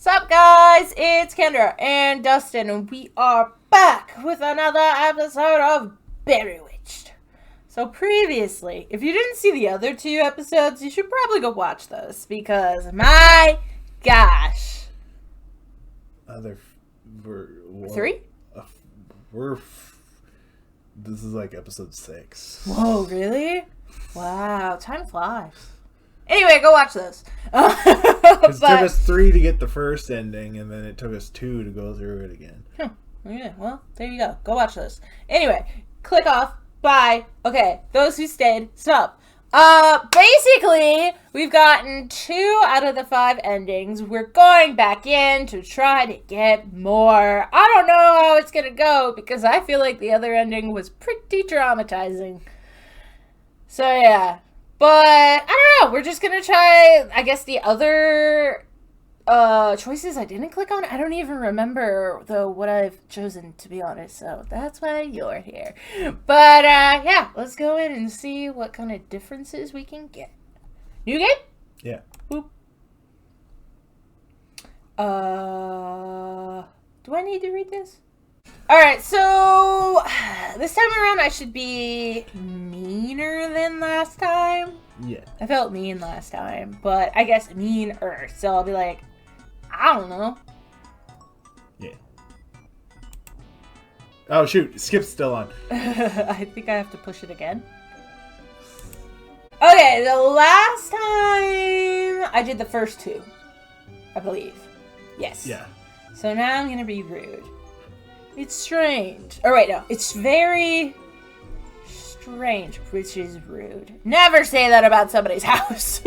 Sup guys, it's Kendra and Dustin, and we are back with another episode of Berrywitched. So previously, if you didn't see the other two episodes, you should probably go watch those, because my gosh. Three? This is like episode 6. Whoa, really? Wow, time flies. Anyway, go watch those. It took us 3 to get the first ending, and then it took us 2 to go through it again. Yeah, well, there you go. Go watch those. Anyway, click off. Bye. Okay, those who stayed, stop. Basically, we've gotten 2 out of the 5 endings. We're going back in to try to get more. I don't know how it's gonna go, because I feel like the other ending was pretty traumatizing. So, yeah. But, I don't know, we're just gonna try, I guess, the other choices I didn't click on. I don't even remember, though, what I've chosen, to be honest, so that's why you're here. But, yeah, let's go in and see what kind of differences we can get. New game? Yeah. Boop. Do I need to read this? Alright, so this time around I should be meaner than last time. Yeah. I felt mean last time, but I guess meaner. So I'll be like, I don't know. Yeah. Oh shoot, Skip's still on. I think I have to push it again. Okay, the last time I did the first 2, I believe. Yes. Yeah. So now I'm gonna be rude. It's strange. Oh, wait, no. It's very strange, which is rude. Never say that about somebody's house.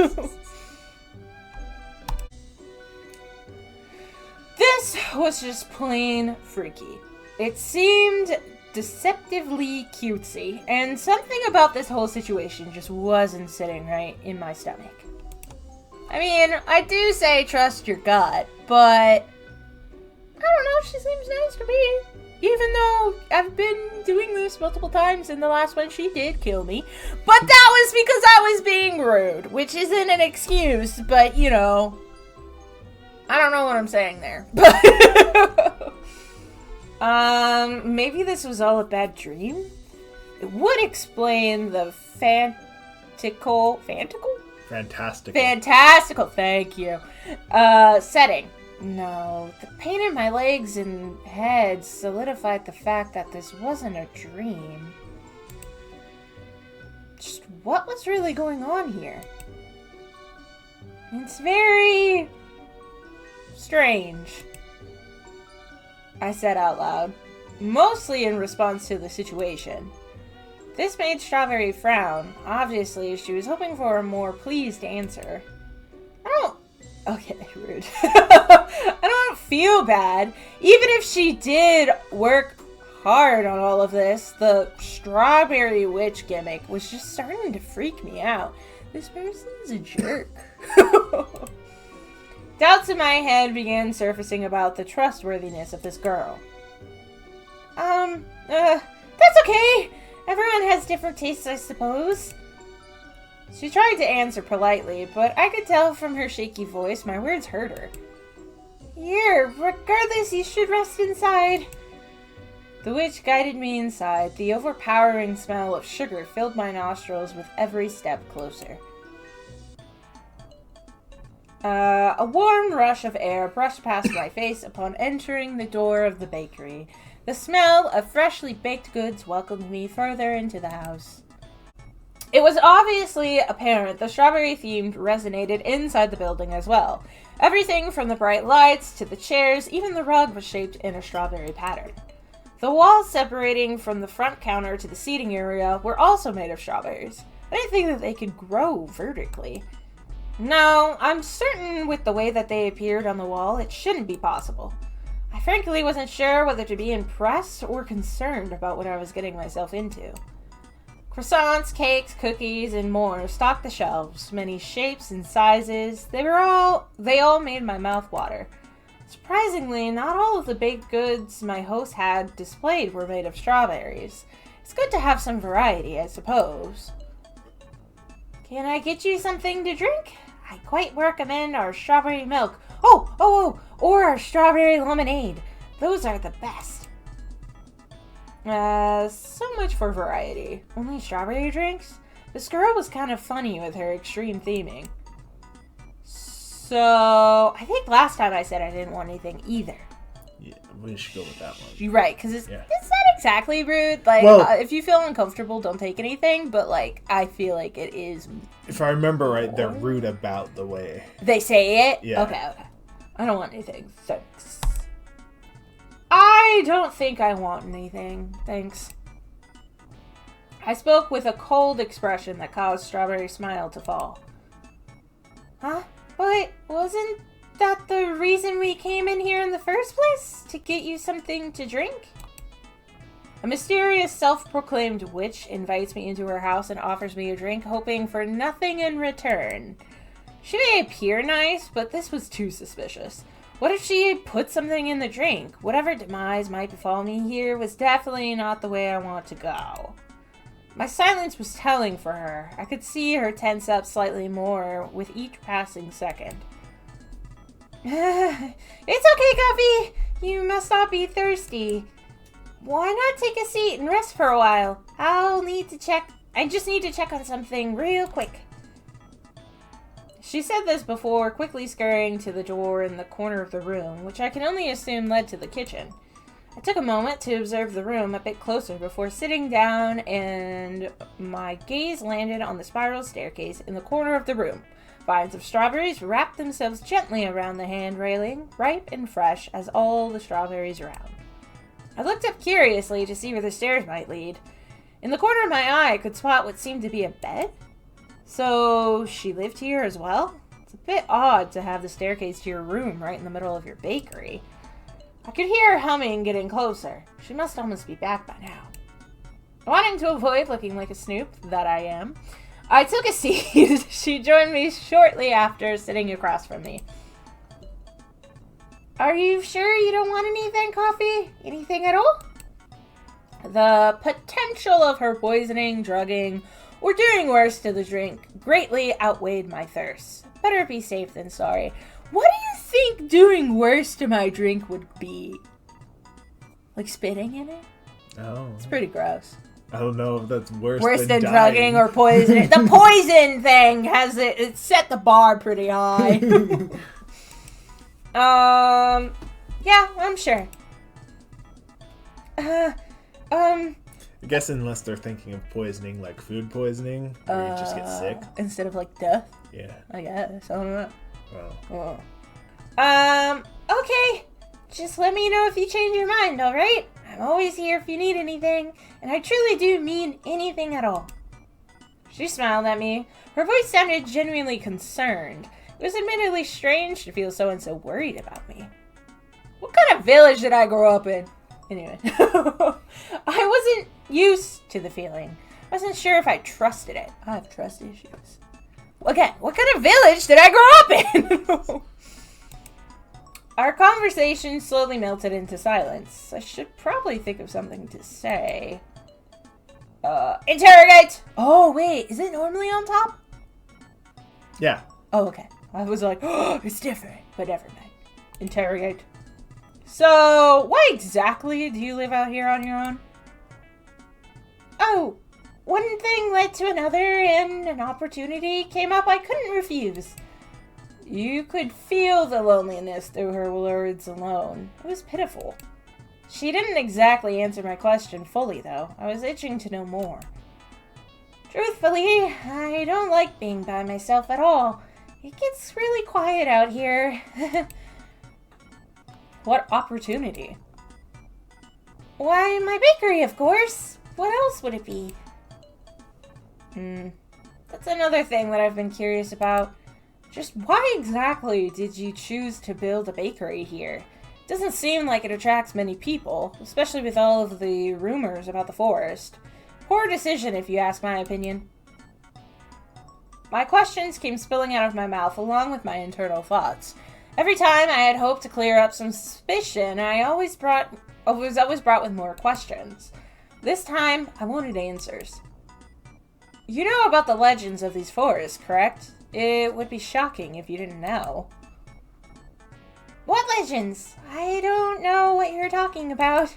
This was just plain freaky. It seemed deceptively cutesy, and something about this whole situation just wasn't sitting right in my stomach. I mean, I do say trust your gut, but I don't know, she seems nice to me. Even though I've been doing this multiple times, and the last one she did kill me. But that was because I was being rude, which isn't an excuse, but you know, I don't know what I'm saying there. Maybe this was all a bad dream? It would explain the fantastical, thank you, setting. No, the pain in my legs and head solidified the fact that this wasn't a dream. Just what was really going on here? It's very strange, I said out loud, mostly in response to the situation. This made Strawberry frown. Obviously, she was hoping for a more pleased answer. Okay, rude. I don't feel bad. Even if she did work hard on all of this, the strawberry witch gimmick was just starting to freak me out. This person's a jerk. Doubts in my head began surfacing about the trustworthiness of this girl. That's okay. Everyone has different tastes, I suppose. She tried to answer politely, but I could tell from her shaky voice my words hurt her. Here, regardless, you should rest inside. The witch guided me inside. The overpowering smell of sugar filled my nostrils with every step closer. A warm rush of air brushed past my face upon entering the door of the bakery. The smell of freshly baked goods welcomed me further into the house. It was obviously apparent the strawberry theme resonated inside the building as well. Everything from the bright lights to the chairs, even the rug was shaped in a strawberry pattern. The walls separating from the front counter to the seating area were also made of strawberries. I didn't think that they could grow vertically. No, I'm certain with the way that they appeared on the wall, it shouldn't be possible. I frankly wasn't sure whether to be impressed or concerned about what I was getting myself into. Croissants, cakes, cookies, and more stocked the shelves, many shapes and sizes. They all made my mouth water. Surprisingly, not all of the baked goods my host had displayed were made of strawberries. It's good to have some variety, I suppose. Can I get you something to drink? I quite recommend our strawberry milk. Oh, Or strawberry lemonade. Those are the best. So much for variety. Only strawberry drinks? This girl was kind of funny with her extreme theming. So, I think last time I said I didn't want anything either. Yeah, we should go with that one. You're right, because it's not exactly rude. Like, if you feel uncomfortable, don't take anything. But, like, I feel like it is. If I remember right, they're rude about the way they say it? Yeah. Okay. I don't want anything. Thanks. I don't think I want anything. Thanks. I spoke with a cold expression that caused Strawberry's smile to fall. Huh? But wasn't that the reason we came in here in the first place? To get you something to drink? A mysterious self-proclaimed witch invites me into her house and offers me a drink, hoping for nothing in return. She may appear nice, but this was too suspicious. What if she put something in the drink? Whatever demise might befall me here was definitely not the way I want to go. My silence was telling for her. I could see her tense up slightly more with each passing second. It's okay, Coffee. You must not be thirsty. Why not take a seat and rest for a while? I just need to check on something real quick. She said this before quickly scurrying to the door in the corner of the room, which I can only assume led to the kitchen. I took a moment to observe the room a bit closer before sitting down, and my gaze landed on the spiral staircase in the corner of the room. Vines of strawberries wrapped themselves gently around the hand railing, ripe and fresh as all the strawberries around. I looked up curiously to see where the stairs might lead. In the corner of my eye, I could spot what seemed to be a bed. So, she lived here as well? It's a bit odd to have the staircase to your room right in the middle of your bakery. I could hear her humming getting closer. She must almost be back by now. Wanting to avoid looking like a snoop, that I am, I took a seat. She joined me shortly after, sitting across from me. Are you sure you don't want anything, Coffee? Anything at all? The potential of her poisoning, drugging, or doing worse to the drink greatly outweighed my thirst. Better be safe than sorry. What do you think doing worse to my drink would be? Like spitting in it? Oh. It's pretty gross. I don't know if that's worse than dying. drugging or poisoning. The poison thing has it set the bar pretty high. Yeah, I'm sure. I guess unless they're thinking of poisoning, like food poisoning, where you just get sick. Instead of like death? Yeah. I guess. I don't know. Well. Okay. Just let me know if you change your mind, alright? I'm always here if you need anything, and I truly do mean anything at all. She smiled at me. Her voice sounded genuinely concerned. It was admittedly strange to feel so worried about me. What kind of village did I grow up in? Anyway. I wasn't used to the feeling. I wasn't sure if I trusted it. I have trust issues. Again, what kind of village did I grow up in? Our conversation slowly melted into silence. I should probably think of something to say. Interrogate! Oh, wait. Is it normally on top? Yeah. Oh, okay. I was like, oh, it's different. But never mind. Interrogate. So, why exactly do you live out here on your own? Oh, one thing led to another, and an opportunity came up I couldn't refuse. You could feel the loneliness through her words alone. It was pitiful. She didn't exactly answer my question fully, though. I was itching to know more. Truthfully, I don't like being by myself at all. It gets really quiet out here. What opportunity? Why, my bakery, of course. What else would it be? That's another thing that I've been curious about. Just why exactly did you choose to build a bakery here? It doesn't seem like it attracts many people, especially with all of the rumors about the forest. Poor decision, if you ask my opinion. My questions came spilling out of my mouth along with my internal thoughts. Every time I had hoped to clear up some suspicion, I was always brought with more questions. This time, I wanted answers. You know about the legends of these forests, correct? It would be shocking if you didn't know. What legends? I don't know what you're talking about.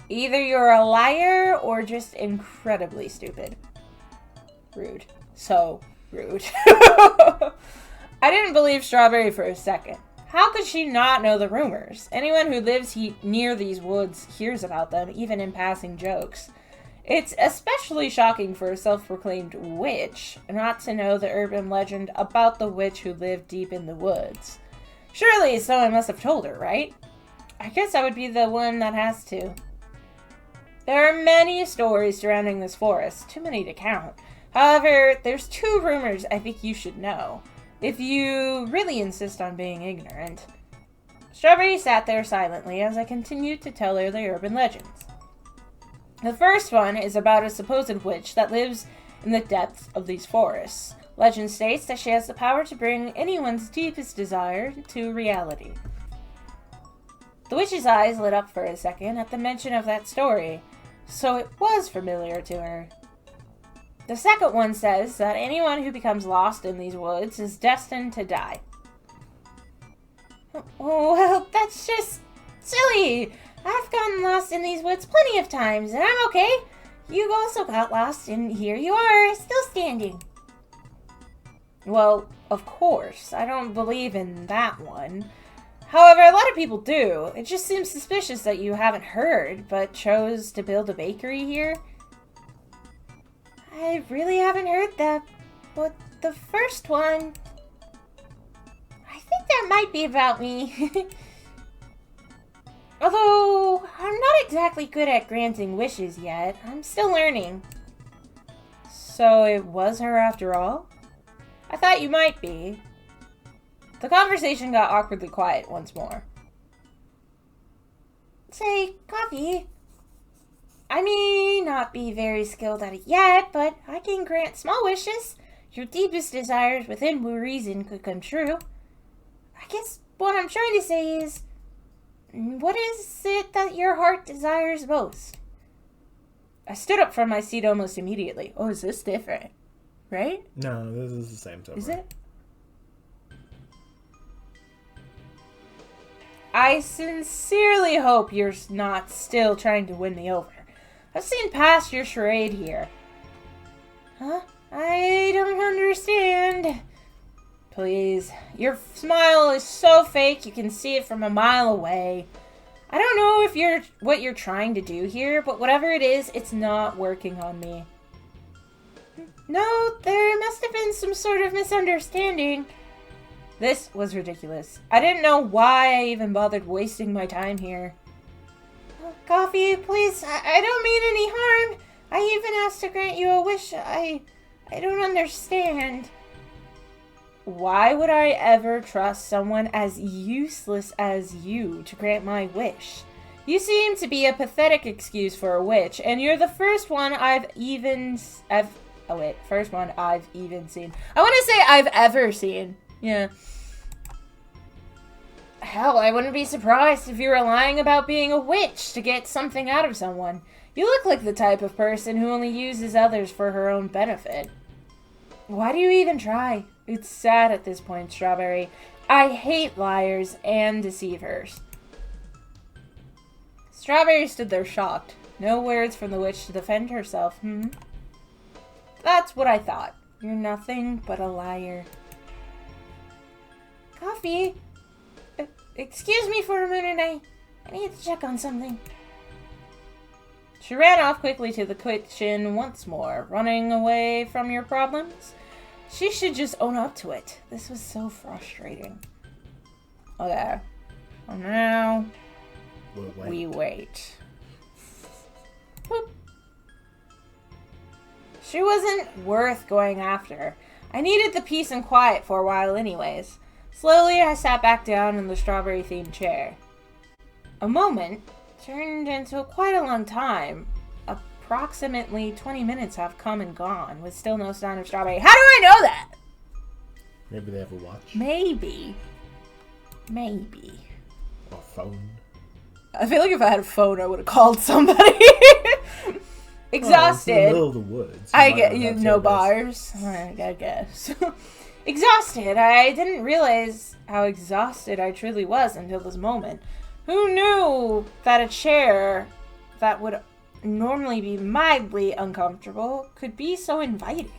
Either you're a liar or just incredibly stupid. Rude. So rude. I didn't believe Strawberry for a second. How could she not know the rumors? Anyone who lives near these woods hears about them, even in passing jokes. It's especially shocking for a self-proclaimed witch not to know the urban legend about the witch who lived deep in the woods. Surely someone must have told her, right? I guess I would be the one that has to. There are many stories surrounding this forest, too many to count. However, there's 2 rumors I think you should know, if you really insist on being ignorant. Strawberry sat there silently as I continued to tell her the urban legends. The first one is about a supposed witch that lives in the depths of these forests. Legend states that she has the power to bring anyone's deepest desire to reality. The witch's eyes lit up for a second at the mention of that story, so it was familiar to her. The second one says that anyone who becomes lost in these woods is destined to die. Oh, well, that's just silly. I've gotten lost in these woods plenty of times, and I'm okay. You also got lost, and here you are, still standing. Well, of course, I don't believe in that one. However, a lot of people do. It just seems suspicious that you haven't heard, but chose to build a bakery here. I really haven't heard that, but the first one... I think that might be about me. Although, I'm not exactly good at granting wishes yet. I'm still learning. So it was her after all? I thought you might be. The conversation got awkwardly quiet once more. Say, Coffee. I may not be very skilled at it yet, but I can grant small wishes. Your deepest desires within reason could come true. I guess what I'm trying to say is, what is it that your heart desires most? I stood up from my seat almost immediately. Oh, is this different? Right? No, this is the same stuff. Is it? I sincerely hope you're not still trying to win me over. I've seen past your charade here. Huh? I don't understand. Please. Your smile is so fake you can see it from a mile away. I don't know what you're trying to do here, but whatever it is, it's not working on me. No, there must have been some sort of misunderstanding. This was ridiculous. I didn't know why I even bothered wasting my time here. Coffee, please, I don't mean any harm. I even asked to grant you a wish. I don't understand. Why would I ever trust someone as useless as you to grant my wish? You seem to be a pathetic excuse for a witch, and you're the first one I've even seen. I want to say I've ever seen. Yeah. Hell, I wouldn't be surprised if you were lying about being a witch to get something out of someone. You look like the type of person who only uses others for her own benefit. Why do you even try? It's sad at this point, Strawberry. I hate liars and deceivers. Strawberry stood there shocked. No words from the witch to defend herself, That's what I thought. You're nothing but a liar. Coffee? Excuse me for a minute, I need to check on something. She ran off quickly to the kitchen once more, running away from your problems. She should just own up to it. This was so frustrating. Okay. Well, now we wait. Whoop. She wasn't worth going after. I needed the peace and quiet for a while anyways. Slowly, I sat back down in the strawberry-themed chair. A moment turned into quite a long time. Approximately 20 minutes have come and gone, with still no sign of Strawberry. How do I know that? Maybe they have a watch. Maybe. Or a phone. I feel like if I had a phone, I would have called somebody. Exhausted. It's in the middle of the woods. I get no bars. I guess. Exhausted. I didn't realize how exhausted I truly was until this moment. Who knew that a chair that would normally be mildly uncomfortable could be so inviting?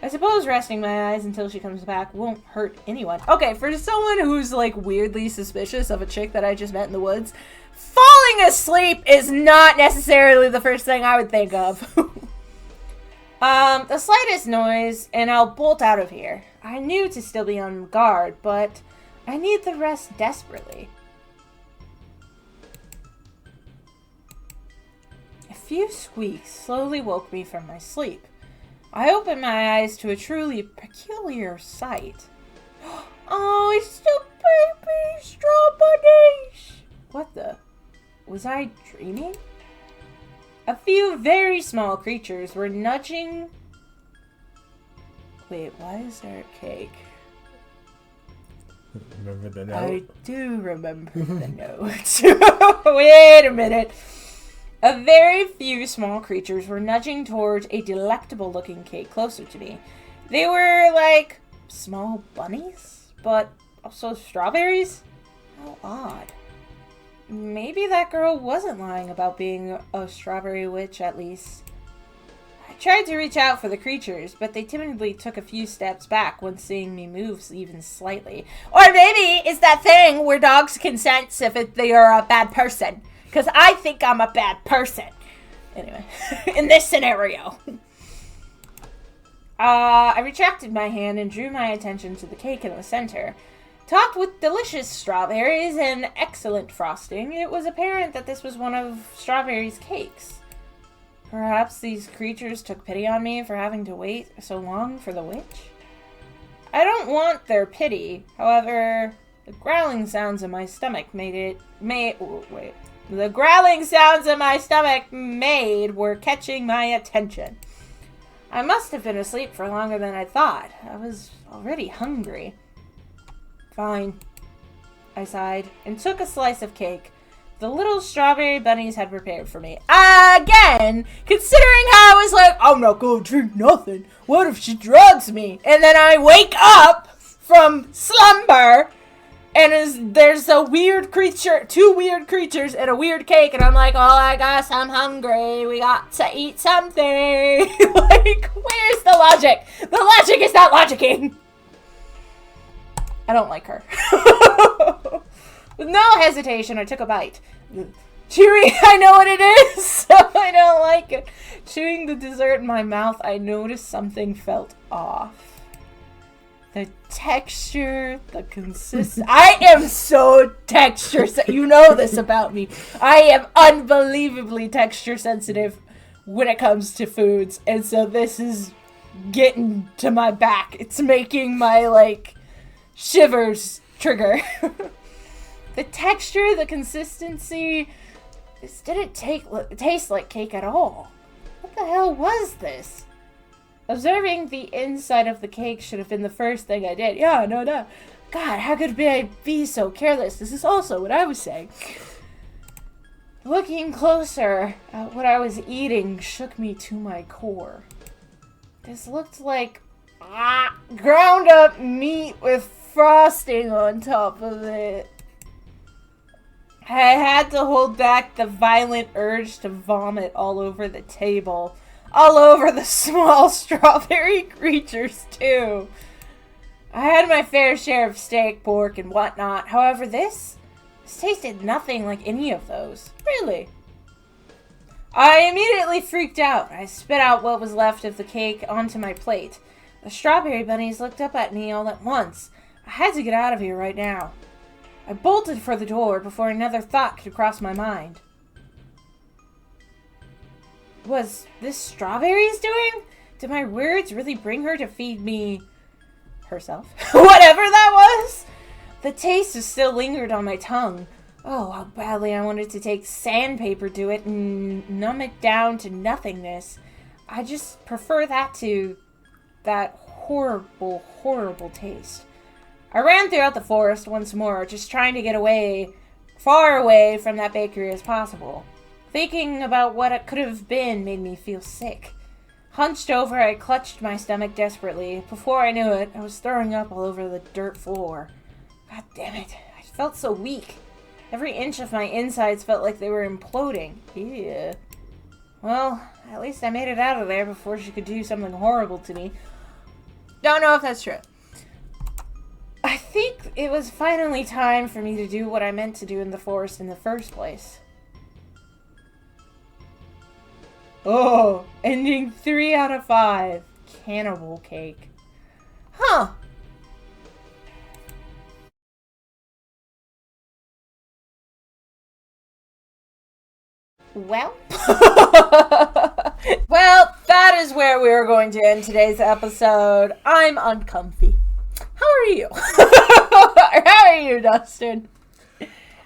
I suppose resting my eyes until she comes back won't hurt anyone. Okay, for someone who's like weirdly suspicious of a chick that I just met in the woods, falling asleep is not necessarily the first thing I would think of. The slightest noise and I'll bolt out of here. I knew to still be on guard, but I need the rest desperately. A few squeaks slowly woke me from my sleep. I opened my eyes to a truly peculiar sight. Oh, it's the baby strawbunnies! What the? Was I dreaming? A few very small creatures were nudging... Wait, why is there a cake? Remember the note? I do remember the note. Wait a minute. A very few small creatures were nudging towards a delectable-looking cake closer to me. They were like small bunnies, but also strawberries? How odd. Maybe that girl wasn't lying about being a strawberry witch, at least. I tried to reach out for the creatures, but they timidly took a few steps back when seeing me move even slightly. Or maybe it's that thing where dogs can sense if they are a bad person. Because I think I'm a bad person. Anyway, in this scenario. I retracted my hand and drew my attention to the cake in the center. Topped with delicious strawberries and excellent frosting, it was apparent that this was one of Strawberry's cakes. Perhaps these creatures took pity on me for having to wait so long for the witch? I don't want their pity. However, the growling sounds in my stomach The growling sounds in my stomach were catching my attention. I must have been asleep for longer than I thought. I was already hungry. Fine, I sighed, and took a slice of cake the little strawberry bunnies had prepared for me. Again, considering how I was like, I'm not going to drink nothing. What if she drugs me? And then I wake up from slumber, and there's a weird creature, two weird creatures, and a weird cake, and I'm like, oh, I guess I'm hungry. We got to eat something. Like, where's the logic? The logic is not logicking. I don't like her. With no hesitation, I took a bite. Chewing, I know what it is, so I don't like it. Chewing the dessert in my mouth, I noticed something felt off. The texture, the consistency. I am so texture sensitive. You know this about me. I am unbelievably texture sensitive when it comes to foods, and so this is getting to my back. It's making my, like, shivers trigger. The texture, the consistency, this didn't taste like cake at all. What the hell was this? Observing the inside of the cake should have been the first thing I did. Yeah, no. God, how could I be so careless? This is also what I was saying. Looking closer at what I was eating shook me to my core. This looked like ground up meat with frosting on top of it. I had to hold back the violent urge to vomit all over the table. All over the small strawberry creatures, too. I had my fair share of steak, pork, and whatnot. However, this tasted nothing like any of those. Really. I immediately freaked out. I spit out what was left of the cake onto my plate. The strawberry bunnies looked up at me all at once. I had to get out of here right now. I bolted for the door before another thought could cross my mind. Was this Strawberry's doing? Did my words really bring her to feed me herself? Whatever that was! The taste still lingered on my tongue. Oh, how badly I wanted to take sandpaper to it and numb it down to nothingness. I just prefer that to that horrible, horrible taste. I ran throughout the forest once more, just trying to get away, far away from that bakery as possible. Thinking about what it could have been made me feel sick. Hunched over, I clutched my stomach desperately. Before I knew it, I was throwing up all over the dirt floor. God damn it. I felt so weak. Every inch of my insides felt like they were imploding. Ew. Well, at least I made it out of there before she could do something horrible to me. Don't know if that's true. I think it was finally time for me to do what I meant to do in the forest in the first place. Oh, ending 3 out of 5. Cannibal cake. Huh. Well. Well, that is where we are going to end today's episode. I'm uncomfy. How are you? How are you, Dustin?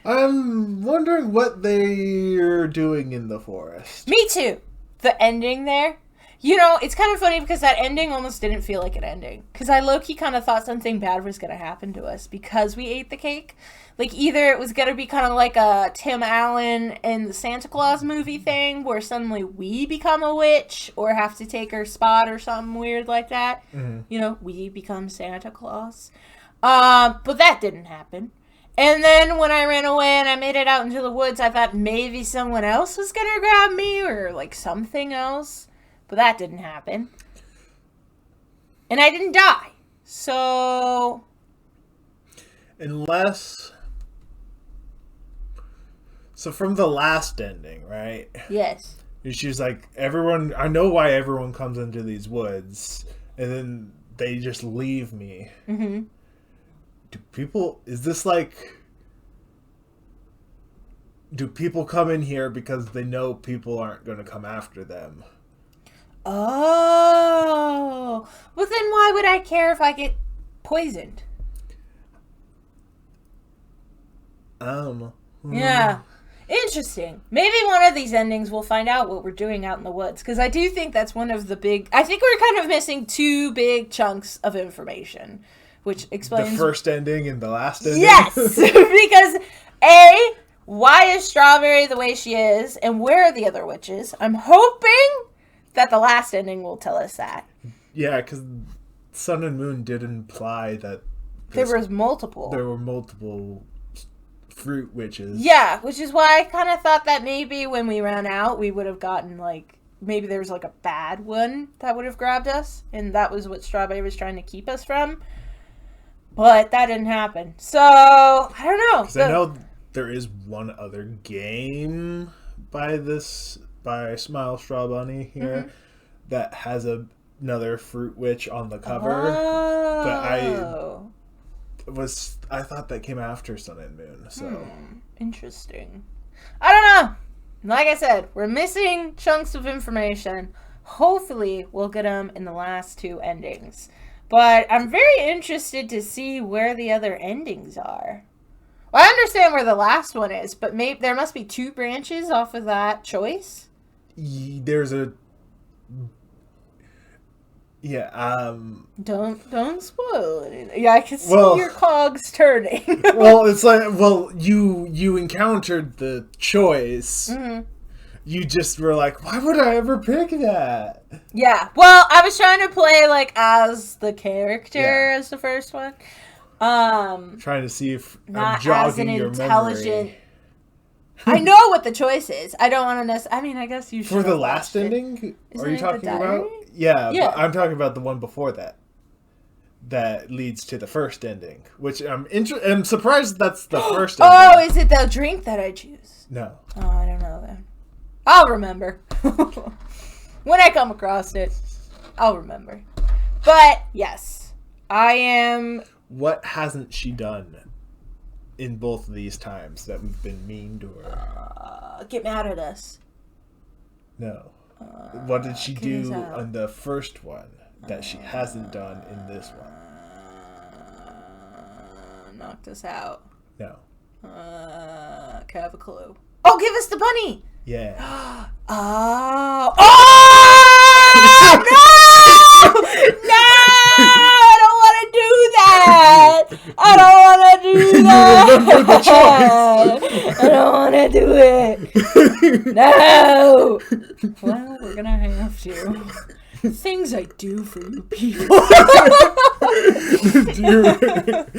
I'm wondering what they're doing in the forest. Me too. The ending there. You know, it's kind of funny because that ending almost didn't feel like an ending. Because I low-key kind of thought something bad was going to happen to us because we ate the cake. Like, either it was going to be kind of like a Tim Allen in the Santa Claus movie thing where suddenly we become a witch or have to take her spot or something weird like that. Mm-hmm. You know, we become Santa Claus. But that didn't happen. And then when I ran away and I made it out into the woods, I thought maybe someone else was going to grab me or, like, something else. But that didn't happen. And I didn't die. So... Unless... So from the last ending, right? Yes. She's like, everyone... I know why everyone comes into these woods. And then they just leave me. Mm-hmm. Do people... Is this like... Do people come in here because they know people aren't going to come after them? Oh, well then why would I care if I get poisoned? Yeah, interesting. Maybe one of these endings we'll find out what we're doing out in the woods, because I do think that's one of the big... I think we're kind of missing 2 big chunks of information, which explains... The first ending and the last ending? Yes, because A, why is Strawberry the way she is, and where are the other witches? I'm hoping... that the last ending will tell us that. Yeah, because Sun and Moon did imply that there was multiple. There were multiple fruit witches. Yeah, which is why I kind of thought that maybe when we ran out, we would have gotten, like, maybe there was, like, a bad one that would have grabbed us, and that was what Strawberry was trying to keep us from. But that didn't happen. So, I don't know. Because I know there is one other game by SmileStrawbunny here that has another fruit witch on the cover. Oh. But I thought that came after Sun and Moon. So interesting. I don't know. Like I said, we're missing chunks of information. Hopefully we'll get them in the last 2 endings. But I'm very interested to see where the other endings are. Well, I understand where the last one is, but maybe there must be 2 branches off of that choice. There's a... Yeah, Don't spoil it. Yeah, I can see your cogs turning. Well, it's like, you encountered the choice. Mm-hmm. You just were like, why would I ever pick that? Yeah, well, I was trying to play, like, as the character as the first one. Trying to see if I'm jogging your memory. I know what the choice is. I don't want to I mean, I guess you should. For the last ending? Are you talking about? Yeah, but I'm talking about the one before that. That leads to the first ending. Which I'm surprised that's the first ending. Oh, is it the drink that I choose? No. Oh, I don't know then. I'll remember. When I come across it, I'll remember. But, yes. I am... What hasn't she done in both of these times that we've been mean to her? Get mad at us. No. What did she do on the first one that she hasn't done in this one? Knocked us out. No. Can I have a clue? Oh, give us the bunny! Yeah. Oh! No! No! I don't want to do that! I don't want to do that! I don't want to do it! No! Well, we're gonna have to. Things I do for you people.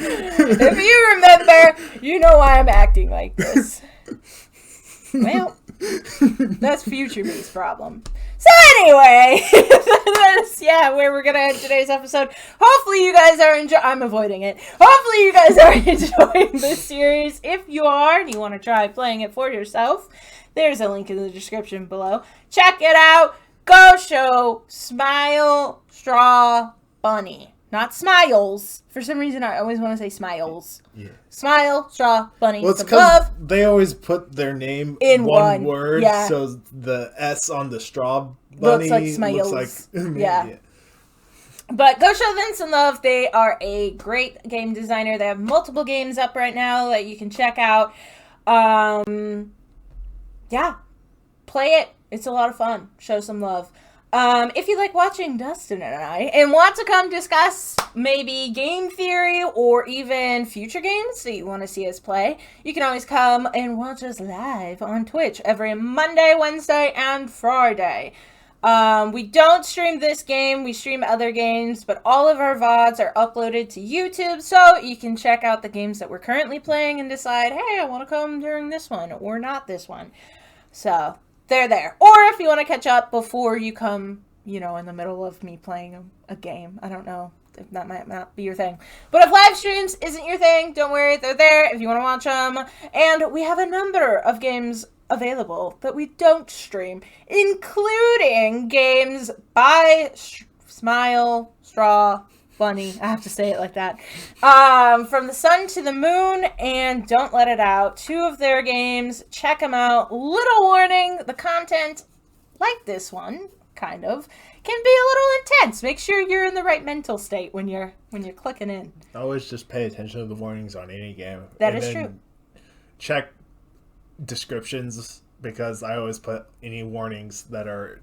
If you remember, you know why I'm acting like this. Well, that's future me's problem. So anyway, that's, where we're going to end today's episode. Hopefully you guys are I'm avoiding it. Hopefully you guys are enjoying this series. If you are and you want to try playing it for yourself, there's a link in the description below. Check it out. Go show SmileStrawbunny. Not Smiles. For some reason, I always want to say Smiles. Yeah. SmileStrawbunny. Well, it's because they always put their name in one word, so the S on the straw bunny looks like Smiles. Looks like, yeah. But go show them some love. They are a great game designer. They have multiple games up right now that you can check out. Play it. It's a lot of fun. Show some love. If you like watching Dustin and I and want to come discuss maybe game theory or even future games that you want to see us play, you can always come and watch us live on Twitch every Monday, Wednesday, and Friday. We don't stream this game. We stream other games, but all of our VODs are uploaded to YouTube, so you can check out the games that we're currently playing and decide, hey, I want to come during this one or not this one. So they're there. Or if you want to catch up before you come, in the middle of me playing a game. I don't know. That might not be your thing. But if live streams isn't your thing, don't worry. They're there if you want to watch them. And we have a number of games available that we don't stream, including games by SmileStrawbunny. I have to say it like that. From the Sun to the Moon and Don't Let It Out. 2 of their games. Check them out. Little warning, the content, like this one, kind of, can be a little intense. Make sure you're in the right mental state when you're clicking in. Always just pay attention to the warnings on any game. That is true. Check descriptions, because I always put any warnings that are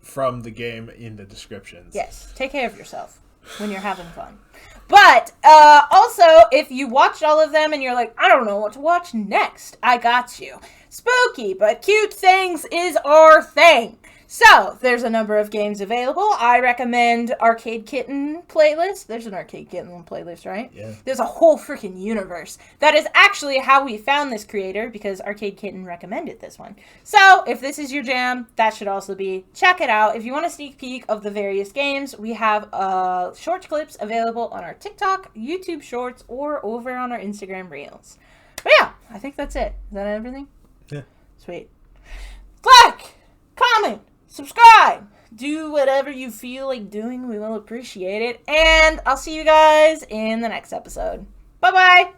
from the game in the descriptions. Yes. Take care of yourself when you're having fun. But also, if you watched all of them and you're like, I don't know what to watch next, I got you. Spooky but cute things is our thing. So, there's a number of games available. I recommend Arcade Kitten playlist. There's an Arcade Kitten playlist, right? Yeah. There's a whole freaking universe. That is actually how we found this creator, because Arcade Kitten recommended this one. So, if this is your jam, that should also be. Check it out. If you want a sneak peek of the various games, we have short clips available on our TikTok, YouTube Shorts, or over on our Instagram Reels. But yeah, I think that's it. Is that everything? Yeah. Sweet. Like, comment, subscribe, do whatever you feel like doing. We will appreciate it. And I'll see you guys in the next episode. Bye-bye.